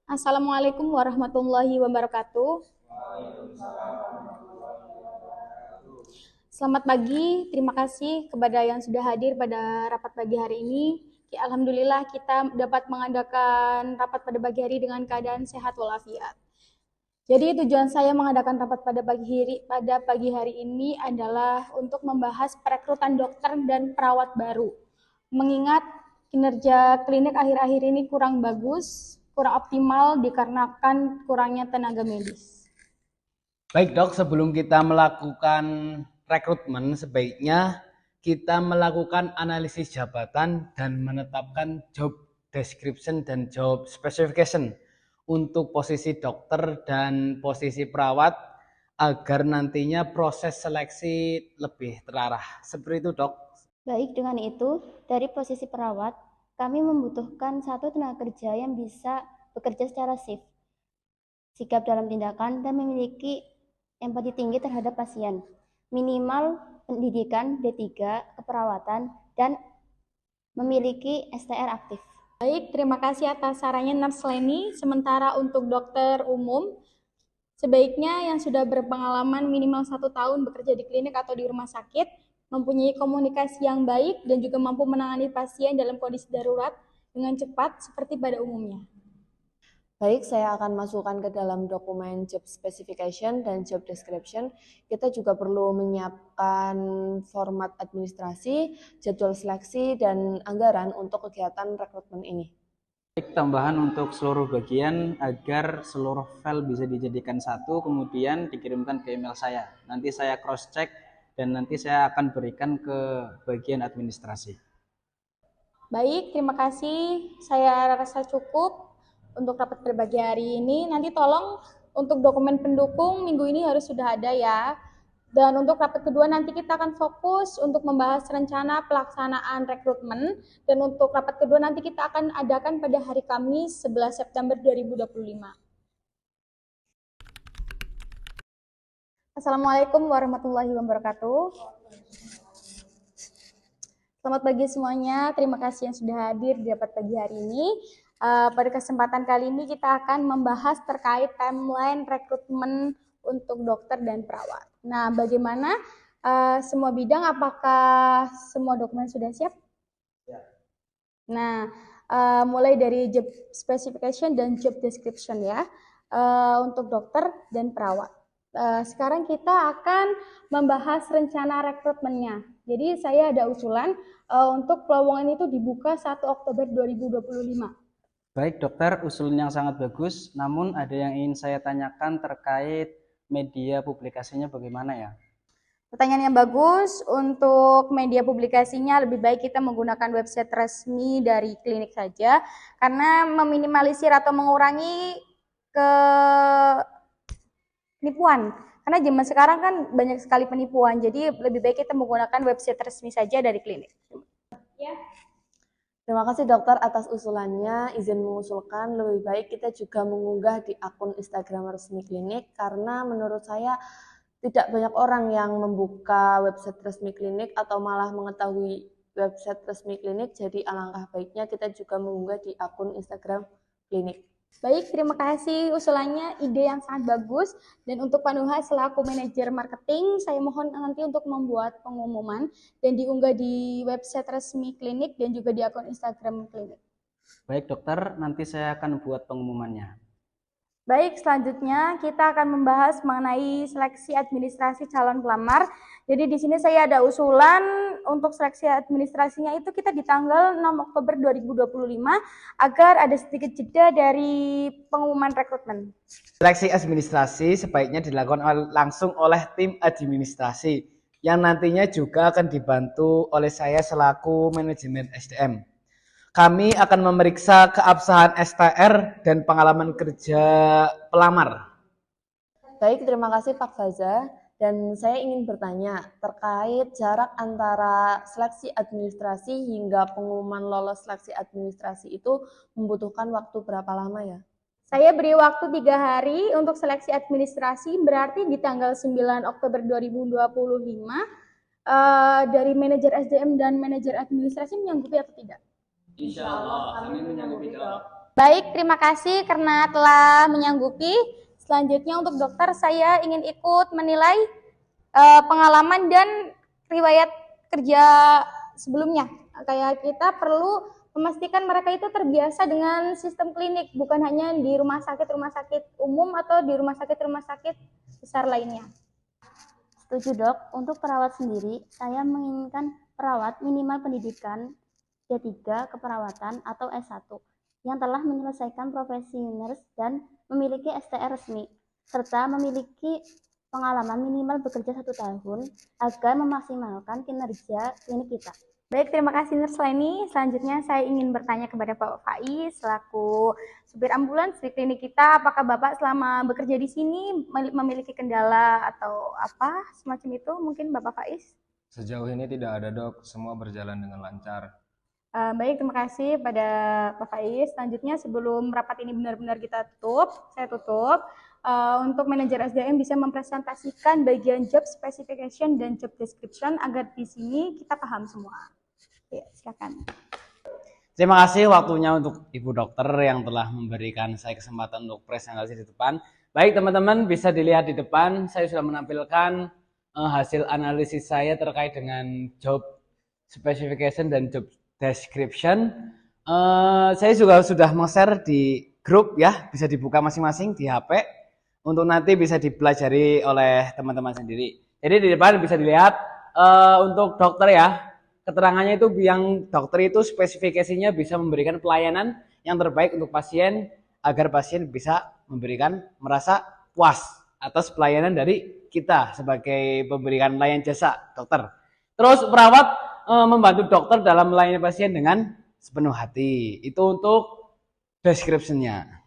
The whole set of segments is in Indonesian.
Assalamualaikum warahmatullahi wabarakatuh. Selamat pagi, terima kasih kepada yang sudah hadir pada rapat pagi hari ini. Alhamdulillah kita dapat mengadakan rapat pada pagi hari dengan keadaan sehat walafiat. Jadi tujuan saya mengadakan rapat pada pagi hari ini adalah untuk membahas perekrutan dokter dan perawat baru. Mengingat kinerja klinik akhir-akhir ini kurang bagus, kurang optimal dikarenakan kurangnya tenaga medis. Baik dok, sebelum kita melakukan rekrutmen, sebaiknya kita melakukan analisis jabatan dan menetapkan job description dan job specification untuk posisi dokter dan posisi perawat agar nantinya proses seleksi lebih terarah. Seperti itu dok. Baik, dengan itu, dari posisi perawat, kami membutuhkan satu tenaga kerja yang bisa bekerja secara shift, sigap dalam tindakan, dan memiliki empati tinggi terhadap pasien, minimal pendidikan D3 keperawatan, dan memiliki STR aktif. Baik, terima kasih atas sarannya Nurse Leni. Sementara untuk dokter umum, sebaiknya yang sudah berpengalaman minimal 1 tahun bekerja di klinik atau di rumah sakit, mempunyai komunikasi yang baik, dan juga mampu menangani pasien dalam kondisi darurat dengan cepat seperti pada umumnya. Baik, saya akan masukkan ke dalam dokumen job specification dan job description. Kita juga perlu menyiapkan format administrasi, jadwal seleksi, dan anggaran untuk kegiatan rekrutmen ini. Baik, tambahan untuk seluruh bagian agar seluruh file bisa dijadikan satu, kemudian dikirimkan ke email saya. Nanti saya cross check dan nanti saya akan berikan ke bagian administrasi. Baik, terima kasih. Saya rasa cukup untuk rapat berbagi hari ini. Nanti tolong untuk dokumen pendukung minggu ini harus sudah ada ya. Dan untuk rapat kedua nanti kita akan fokus untuk membahas rencana pelaksanaan rekrutmen. Dan untuk rapat kedua nanti kita akan adakan pada hari Kamis 11 September 2025. Assalamualaikum warahmatullahi wabarakatuh. Selamat pagi semuanya, terima kasih yang sudah hadir di rapat pagi hari ini. Pada kesempatan kali ini kita akan membahas terkait timeline rekrutmen untuk dokter dan perawat. Nah, bagaimana semua bidang, apakah semua dokumen sudah siap? Ya. Nah, mulai dari job specification dan job description ya, untuk dokter dan perawat. Sekarang kita akan membahas rencana rekrutmennya. Jadi saya ada usulan untuk lowongan itu dibuka 1 Oktober 2025. Baik dokter, usulan yang sangat bagus, namun ada yang ingin saya tanyakan terkait media publikasinya bagaimana ya? Pertanyaan yang bagus. Untuk media publikasinya lebih baik kita menggunakan website resmi dari klinik saja, karena meminimalisir atau mengurangi penipuan. Karena zaman sekarang kan banyak sekali penipuan, jadi lebih baik kita menggunakan website resmi saja dari klinik. Ya. Terima kasih dokter atas usulannya. Izin mengusulkan lebih baik kita juga mengunggah di akun Instagram resmi klinik, karena menurut saya tidak banyak orang yang membuka website resmi klinik atau malah mengetahui website resmi klinik. Jadi alangkah baiknya kita juga mengunggah di akun Instagram klinik. Baik, terima kasih usulannya, ide yang sangat bagus. Dan untuk Pak Nuha selaku manajer marketing, saya mohon nanti untuk membuat pengumuman dan diunggah di website resmi klinik dan juga di akun Instagram klinik. Baik dokter, nanti saya akan buat pengumumannya. Baik, selanjutnya kita akan membahas mengenai seleksi administrasi calon pelamar. Jadi di sini saya ada usulan untuk seleksi administrasinya itu kita di tanggal 6 Oktober 2025 agar ada sedikit jeda dari pengumuman rekrutmen. Seleksi administrasi sebaiknya dilakukan langsung oleh tim administrasi yang nantinya juga akan dibantu oleh saya selaku manajemen SDM. Kami akan memeriksa keabsahan STR dan pengalaman kerja pelamar. Baik, terima kasih Pak Faza. Dan saya ingin bertanya terkait jarak antara seleksi administrasi hingga pengumuman lolos seleksi administrasi itu membutuhkan waktu berapa lama ya? Saya beri waktu 3 hari untuk seleksi administrasi, berarti di tanggal 9 Oktober 2025 dari manajer SDM dan manajer administrasi menyanggupi atau tidak? Insya Allah kami menyanggupi dok. Baik, terima kasih karena telah menyanggupi. Selanjutnya untuk dokter, saya ingin ikut menilai pengalaman dan riwayat kerja sebelumnya. Kayak kita perlu memastikan mereka itu terbiasa dengan sistem klinik, bukan hanya di rumah sakit umum atau di rumah sakit besar lainnya. Setuju dok, untuk perawat sendiri, saya menginginkan perawat minimal pendidikan D3 keperawatan atau S1 yang telah menyelesaikan profesi nurse dan memiliki STR resmi, serta memiliki pengalaman minimal bekerja 1 tahun agar memaksimalkan kinerja klinik kita. Baik, terima kasih Nurse Leni. Selanjutnya saya ingin bertanya kepada Pak Faiz selaku supir ambulans di klinik kita, apakah Bapak selama bekerja di sini memiliki kendala atau apa semacam itu? Mungkin Bapak Faiz? Sejauh ini tidak ada dok, semua berjalan dengan lancar. Baik, terima kasih pada Pak Faiz. Selanjutnya sebelum rapat ini benar-benar saya tutup. Untuk manajer SDM bisa mempresentasikan bagian job specification dan job description agar di sini kita paham semua. Ya, silakan. Terima kasih waktunya untuk Ibu Dokter yang telah memberikan saya kesempatan untuk presentasi di depan. Baik teman-teman, bisa dilihat di depan saya sudah menampilkan hasil analisis saya terkait dengan job specification dan job description. Saya juga sudah share di grup ya, bisa dibuka masing-masing di HP untuk nanti bisa dipelajari oleh teman-teman sendiri. Jadi di depan bisa dilihat untuk dokter ya, keterangannya itu yang dokter itu spesifikasinya bisa memberikan pelayanan yang terbaik untuk pasien agar pasien bisa merasa puas atas pelayanan dari kita sebagai pemberikan layanan jasa dokter. Terus perawat membantu dokter dalam melayani pasien dengan sepenuh hati. Itu untuk description-nya.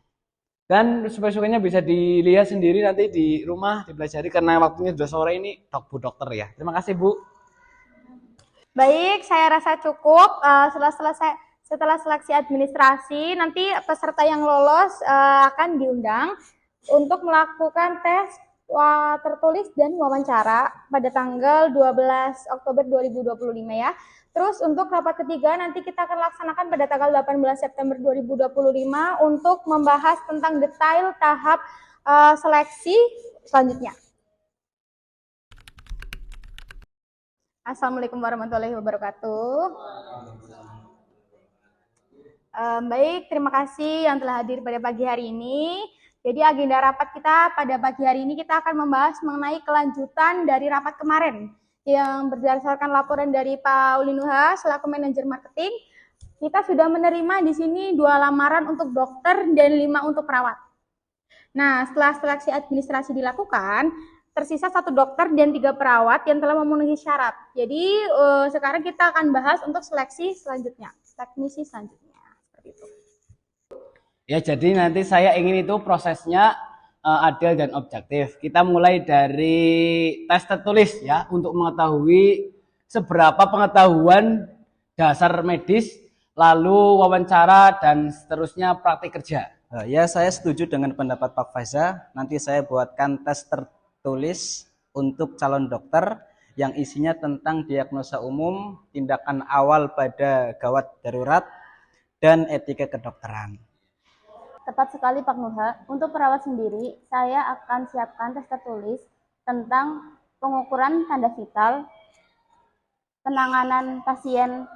Dan spesifikasinya bisa dilihat sendiri nanti di rumah dipelajari karena waktunya sudah sore ini Bu Dokter ya. Terima kasih Bu. Baik, saya rasa cukup. Setelah seleksi administrasi, nanti peserta yang lolos akan diundang untuk melakukan tes tertulis dan wawancara pada tanggal 12 Oktober 2025 ya. Terus untuk rapat ketiga nanti kita akan laksanakan pada tanggal 18 September 2025 untuk membahas tentang detail tahap seleksi selanjutnya. Assalamualaikum warahmatullahi wabarakatuh. Baik, terima kasih yang telah hadir pada pagi hari ini. Jadi agenda rapat kita pada pagi hari ini kita akan membahas mengenai kelanjutan dari rapat kemarin yang berdasarkan laporan dari Pak Ulinuha selaku manajer marketing. Kita sudah menerima di sini 2 lamaran untuk dokter dan 5 untuk perawat. Nah, setelah seleksi administrasi dilakukan, tersisa 1 dokter dan 3 perawat yang telah memenuhi syarat. Jadi sekarang kita akan bahas untuk seleksi selanjutnya, teknisi selanjutnya. Seperti itu. Ya, jadi nanti saya ingin itu prosesnya adil dan objektif. Kita mulai dari tes tertulis ya untuk mengetahui seberapa pengetahuan dasar medis, lalu wawancara dan seterusnya praktik kerja. Ya, saya setuju dengan pendapat Pak Faiza. Nanti saya buatkan tes tertulis untuk calon dokter yang isinya tentang diagnosa umum, tindakan awal pada gawat darurat, dan etika kedokteran. Tepat sekali Pak Nuha. Untuk perawat sendiri, saya akan siapkan tes tertulis tentang pengukuran tanda vital, penanganan pasien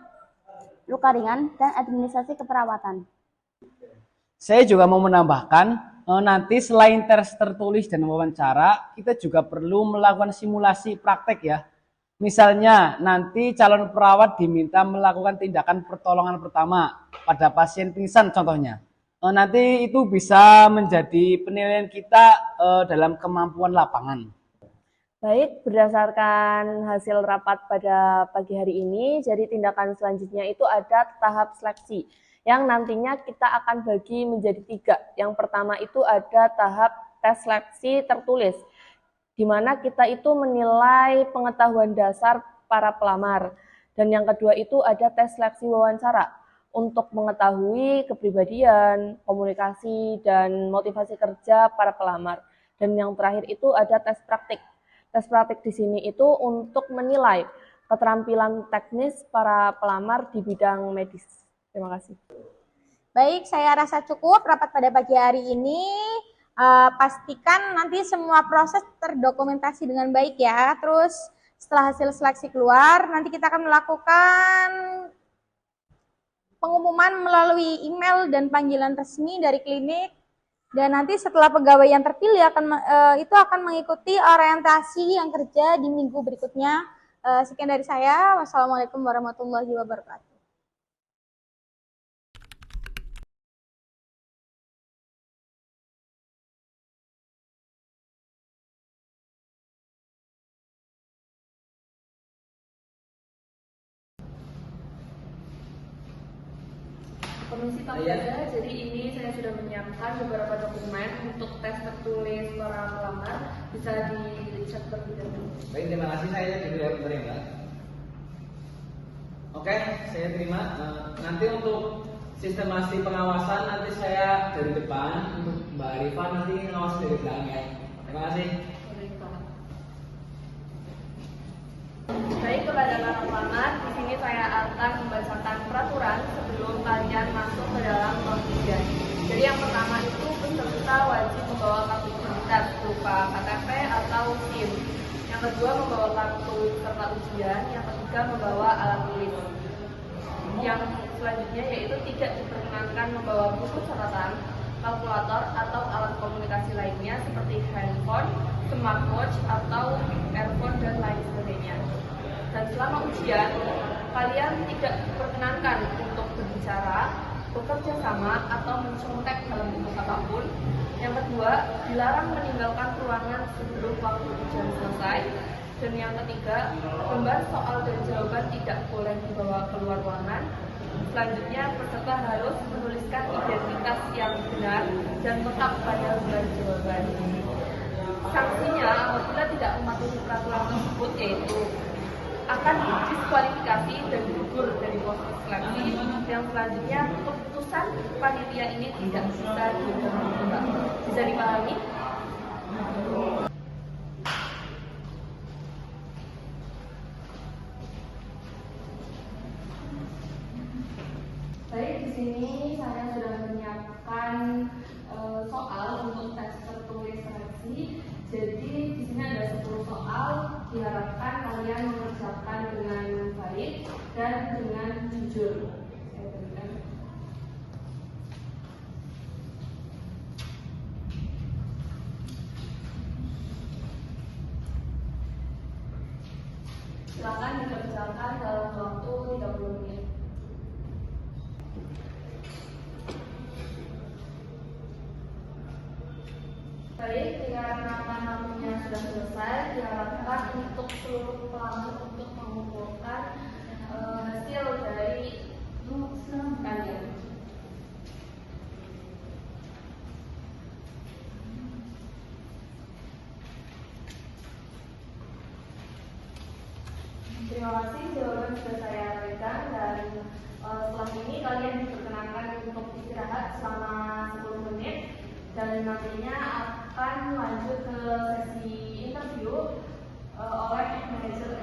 luka ringan, dan administrasi keperawatan. Saya juga mau menambahkan, nanti selain tes tertulis dan wawancara, kita juga perlu melakukan simulasi praktek ya. Misalnya, nanti calon perawat diminta melakukan tindakan pertolongan pertama pada pasien pingsan contohnya. Nanti itu bisa menjadi penilaian kita dalam kemampuan lapangan. Baik, berdasarkan hasil rapat pada pagi hari ini, jadi tindakan selanjutnya itu ada tahap seleksi, yang nantinya kita akan bagi menjadi 3. Yang pertama itu ada tahap tes seleksi tertulis, di mana kita itu menilai pengetahuan dasar para pelamar. Dan yang kedua itu ada tes seleksi wawancara, untuk mengetahui kepribadian, komunikasi, dan motivasi kerja para pelamar. Dan yang terakhir itu ada tes praktik. Tes praktik di sini itu untuk menilai keterampilan teknis para pelamar di bidang medis. Terima kasih. Baik, saya rasa cukup rapat pada pagi hari ini. Pastikan nanti semua proses terdokumentasi dengan baik ya. Terus setelah hasil seleksi keluar, nanti kita akan melakukan pengumuman melalui email dan panggilan resmi dari klinik. Dan nanti setelah pegawai yang terpilih itu akan mengikuti orientasi yang kerja di minggu berikutnya. Sekian dari saya. Wassalamualaikum warahmatullahi wabarakatuh. Komisi Pemda, jadi ini saya sudah menyiapkan beberapa dokumen untuk tes tertulis para pelamar, bisa dicek terlebih dahulu. Baik, terima kasih, saya juga menerima. Oke, saya terima. Nanti untuk sistemasi pengawasan nanti saya dari depan, untuk Mbak Arifah nanti ngawasi dari belakang ya. Terima kasih. Baik, kepada para pelamar, di sini saya akan membacakan peraturan sebelum kalian masuk ke dalam ruang ujian. Jadi yang pertama itu peserta wajib membawa kartu identitas berupa KTP atau SIM. Yang kedua membawa kartu peserta ujian. Yang ketiga membawa alat tulis. Yang selanjutnya yaitu tidak diperkenankan membawa buku catatan, kalkulator atau alat komunikasi lainnya seperti handphone, smartwatch atau earphone dan lain sebagainya. Dan selama ujian, kalian tidak diperkenankan untuk berbicara, bekerja sama, atau mencontek dalam bentuk apapun. Yang kedua, dilarang meninggalkan ruangan sebelum waktu ujian selesai. Dan yang ketiga, gambar soal dan jawaban tidak boleh dibawa keluar ruangan. Selanjutnya, peserta harus menuliskan identitas yang benar dan tetap pada lembar jawaban. Sanksinya apabila tidak mematuhi peraturan tersebut yaitu akan didiskualifikasi dan gugur dari proses seleksi. Yang selanjutnya, keputusan panitia ini tidak bisa diubah. Bisa dipahami? Baik, di sini saya sudah menyiapkan soal untuk tes tertulis seleksi. Jadi di sini ada 10 soal, diharapkan kalian mengerjakan dengan baik dan dengan jujur. Silakan dikerjakan dalam waktu 30 menit. Baik, dikarenakan waktunya sudah selesai, diharapkan untuk seluruh pelamar untuk mengumpulkan hasil dari kalian. Terima kasih, jawaban sudah saya berikan dan setelah ini kalian diperkenankan untuk istirahat selama 10 menit dan nantinya akan lanjut ke sesi interview oleh manajer